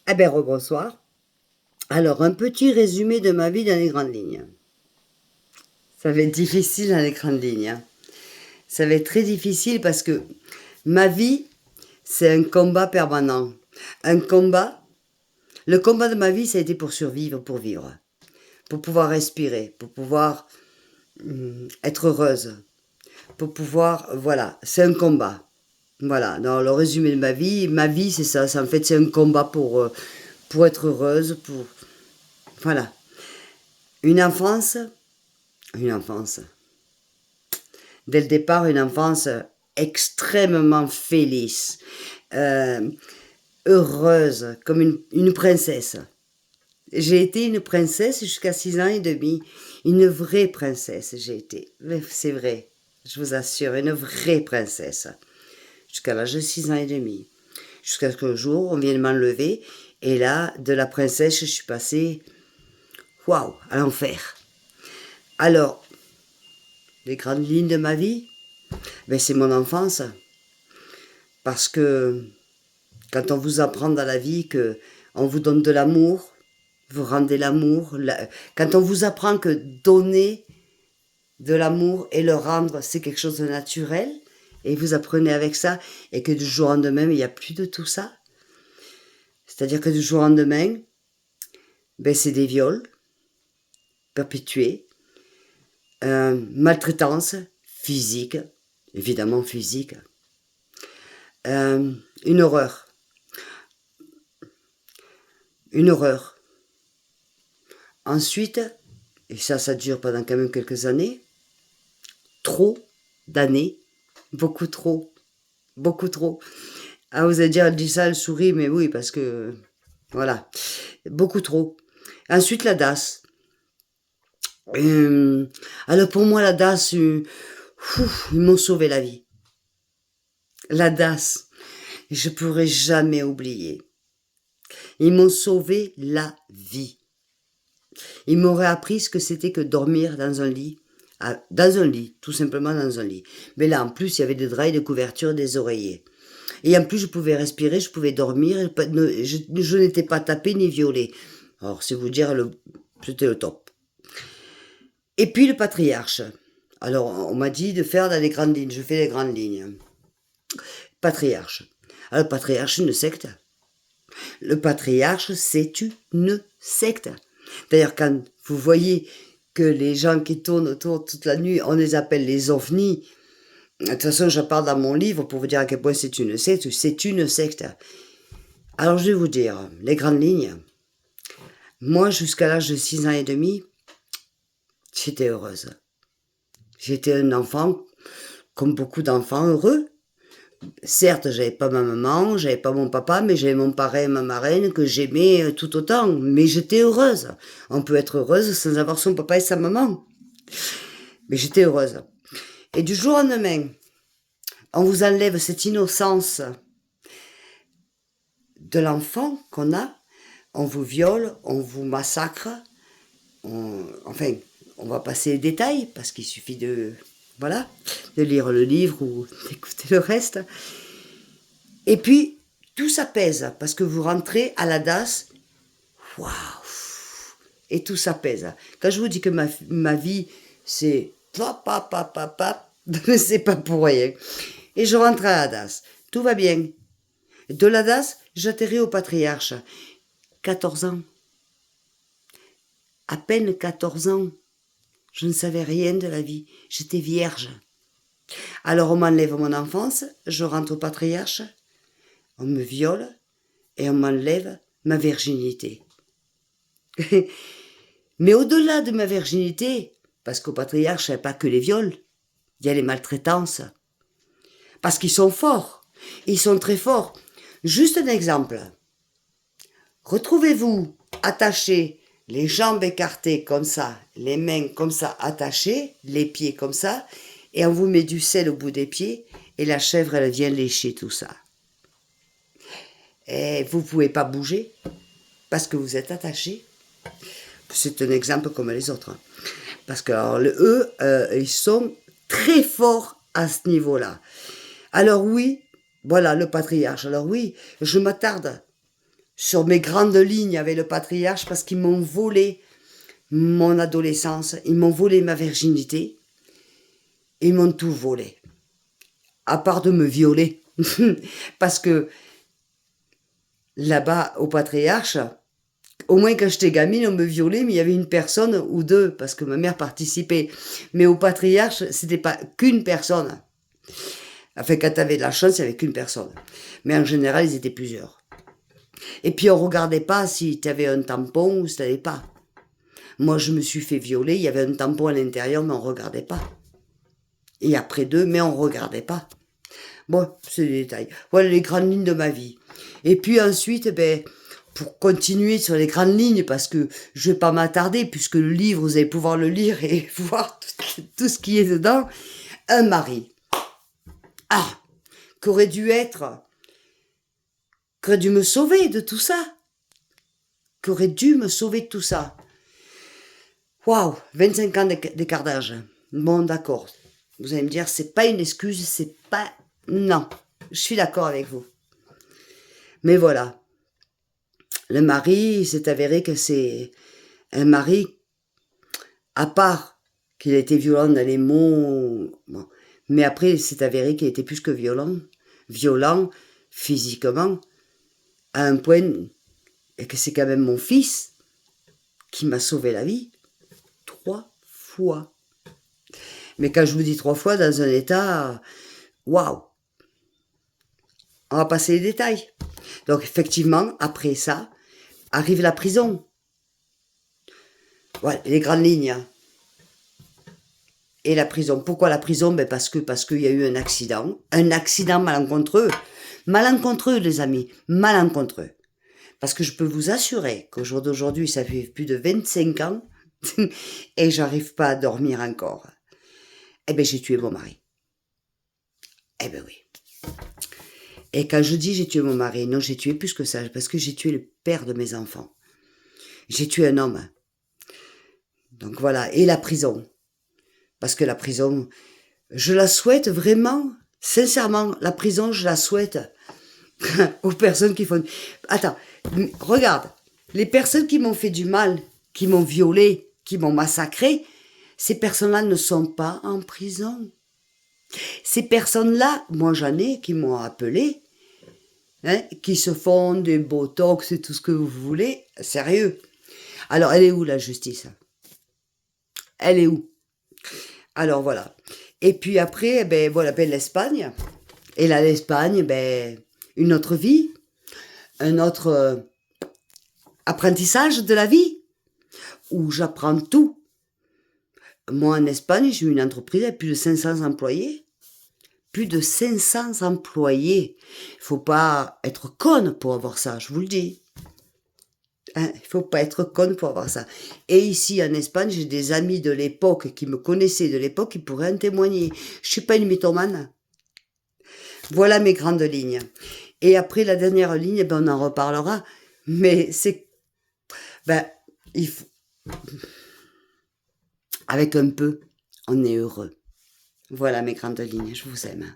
Eh bien, rebonsoir. Alors, un petit résumé de ma vie dans les grandes lignes. Ça va être difficile dans les grandes lignes, hein. Ça va être très difficile parce que ma vie, c'est un combat permanent. Un combat. Le combat de ma vie, ça a été pour survivre, pour vivre. Pour pouvoir respirer, pour pouvoir être heureuse. Pour pouvoir. Voilà, c'est un combat. Voilà, dans le résumé de ma vie, c'est ça. En fait, c'est un combat pour être heureuse, pour. Voilà. Une enfance. Une enfance. Dès le départ, une enfance extrêmement felice, euh, heureuse, comme une princesse. J'ai été une princesse jusqu'à 6 ans et demi. Une vraie princesse, j'ai été. C'est vrai, je vous assure, une vraie princesse. Jusqu'à l'âge de 6 ans et demi. Jusqu'à ce qu'un jour, on vienne m'enlever. Et là, de la princesse, je suis passée, waouh, à l'enfer. Alors, les grandes lignes de ma vie, ben, c'est mon enfance. Parce que quand on vous apprend dans la vie que on vous donne de l'amour, vous rendez l'amour. Quand on vous apprend que donner de l'amour et le rendre, c'est quelque chose de naturel, et vous apprenez avec ça, et que du jour au lendemain, il n'y a plus de tout ça. C'est-à-dire que du jour au lendemain, ben, c'est des viols perpétués, maltraitance physique, évidemment physique, une horreur. Une horreur. Ensuite, et ça dure pendant quand même quelques années, trop d'années, beaucoup trop, beaucoup trop. Ah, vous allez dire, elle dit ça, elle sourit, mais oui, parce que, voilà, beaucoup trop. Ensuite, la DAS. Alors pour moi, la DAS, ils m'ont sauvé la vie. La DAS, je pourrai jamais oublier. Ils m'ont sauvé la vie. Ils m'auraient appris ce que c'était que dormir dans un lit. Dans un lit, tout simplement dans un lit. Mais là, en plus, il y avait des draps, des couvertures, des oreillers. Et en plus, je pouvais respirer, je pouvais dormir, je n'étais pas tapée ni violée. Alors, c'est vous dire, c'était le top. Et puis, le patriarche. Alors, on m'a dit de faire dans les grandes lignes. Je fais les grandes lignes. Patriarche. Alors, le patriarche, c'est une secte. Le patriarche, c'est une secte. D'ailleurs, quand vous voyez que les gens qui tournent autour toute la nuit, on les appelle les ovnis. De toute façon, je parle dans mon livre pour vous dire à quel point c'est une secte. C'est une secte. Alors, je vais vous dire, les grandes lignes. Moi, jusqu'à l'âge de 6 ans et demi, j'étais heureuse. J'étais un enfant, comme beaucoup d'enfants, heureux. Certes, j'avais pas ma maman, j'avais pas mon papa, mais j'avais mon parrain et ma marraine que j'aimais tout autant. Mais j'étais heureuse. On peut être heureuse sans avoir son papa et sa maman. Mais j'étais heureuse. Et du jour au lendemain, on vous enlève cette innocence de l'enfant qu'on a. On vous viole, on vous massacre. Enfin, on va passer les détails parce qu'il suffit de, voilà, de lire le livre ou d'écouter le reste. Et puis, tout s'apaise parce que vous rentrez à la DAS. Waouh! Et tout s'apaise. Quand je vous dis que ma vie, c'est papa, c'est pas pour rien. Et je rentre à la DAS. Tout va bien. De la DAS, j'atterris au patriarche. 14 ans. À peine 14 ans. Je ne savais rien de la vie. J'étais vierge. Alors on m'enlève mon enfance, je rentre au patriarche, on me viole et on m'enlève ma virginité. Mais au-delà de ma virginité, parce qu'au patriarche, il n'y a pas que les viols, il y a les maltraitances. Parce qu'ils sont forts, ils sont très forts. Juste un exemple. Retrouvez-vous attaché, les jambes écartées comme ça, les mains comme ça attachées, les pieds comme ça, et on vous met du sel au bout des pieds, et la chèvre, elle vient lécher tout ça. Et vous ne pouvez pas bouger, parce que vous êtes attaché. C'est un exemple comme les autres. Parce que alors, eux, ils sont très forts à ce niveau-là. Alors oui, voilà, le patriarche. Alors oui, je m'attarde sur mes grandes lignes avec le patriarche parce qu'ils m'ont volé mon adolescence, ils m'ont volé ma virginité, ils m'ont tout volé. À part de me violer. Parce que là-bas, au patriarche, au moins quand j'étais gamine, on me violait, mais il y avait une personne ou deux, parce que ma mère participait. Mais au patriarche, c'était pas qu'une personne. Enfin, quand t'avais de la chance, il n'y avait qu'une personne. Mais en général, ils étaient plusieurs. Et puis, on regardait pas si tu avais un tampon ou si tu n'avais pas. Moi, je me suis fait violer, il y avait un tampon à l'intérieur, mais on regardait pas. Et après deux, mais on regardait pas. Bon, c'est des détails. Voilà les grandes lignes de ma vie. Et puis ensuite, ben, pour continuer sur les grandes lignes, parce que je vais pas m'attarder, puisque le livre, vous allez pouvoir le lire et voir tout ce qui est dedans. Un mari. Ah, qu'aurait dû être, qu'aurait dû me sauver de tout ça. Qu'aurait dû me sauver de tout ça. Waouh, 25 ans d'écart d'âge. Bon, d'accord. Vous allez me dire, c'est pas une excuse, c'est pas... Non, je suis d'accord avec vous. Mais voilà. Le mari, il s'est avéré que c'est un mari, à part qu'il a été violent dans les mots, bon, mais après, il s'est avéré qu'il était plus que violent physiquement, à un point que c'est quand même mon fils qui m'a sauvé la vie 3 fois. Mais quand je vous dis 3 fois, dans un état, waouh. On va passer les détails. Donc effectivement, après ça, arrive la prison. Voilà, les grandes lignes. Et la prison. Pourquoi la prison? Ben parce qu'il y a eu un accident malencontreux. Malencontreux, les amis, malencontreux. Parce que je peux vous assurer qu'au jour d'aujourd'hui, ça fait plus de 25 ans et j'arrive pas à dormir encore. Eh ben, j'ai tué mon mari. Eh ben oui. Et quand je dis j'ai tué mon mari, non, j'ai tué plus que ça, parce que j'ai tué le père de mes enfants. J'ai tué un homme. Donc voilà. Et la prison. Parce que la prison, je la souhaite vraiment, sincèrement, la prison, je la souhaite aux personnes qui font... Attends, regarde, les personnes qui m'ont fait du mal, qui m'ont violé, qui m'ont massacré, ces personnes-là ne sont pas en prison. Ces personnes-là, moi j'en ai qui m'ont appelé, hein, qui se font des botox et tout ce que vous voulez, sérieux. Alors, elle est où la justice? Elle est où? Alors voilà. Et puis après, ben voilà, ben, l'Espagne. Et là, l'Espagne, ben, une autre vie, un autre apprentissage de la vie, où j'apprends tout. Moi, en Espagne, j'ai eu une entreprise avec plus de 500 employés. Plus de 500 employés. Il faut pas être conne pour avoir ça, je vous le dis. Hein, il faut pas être conne pour avoir ça. Et ici, en Espagne, j'ai des amis de l'époque qui me connaissaient de l'époque qui pourraient en témoigner. Je suis pas une mythomane. Voilà mes grandes lignes. Et après, la dernière ligne, ben, on en reparlera. Mais c'est... Ben, il faut... Avec un peu, on est heureux. Voilà mes grandes lignes. Je vous aime.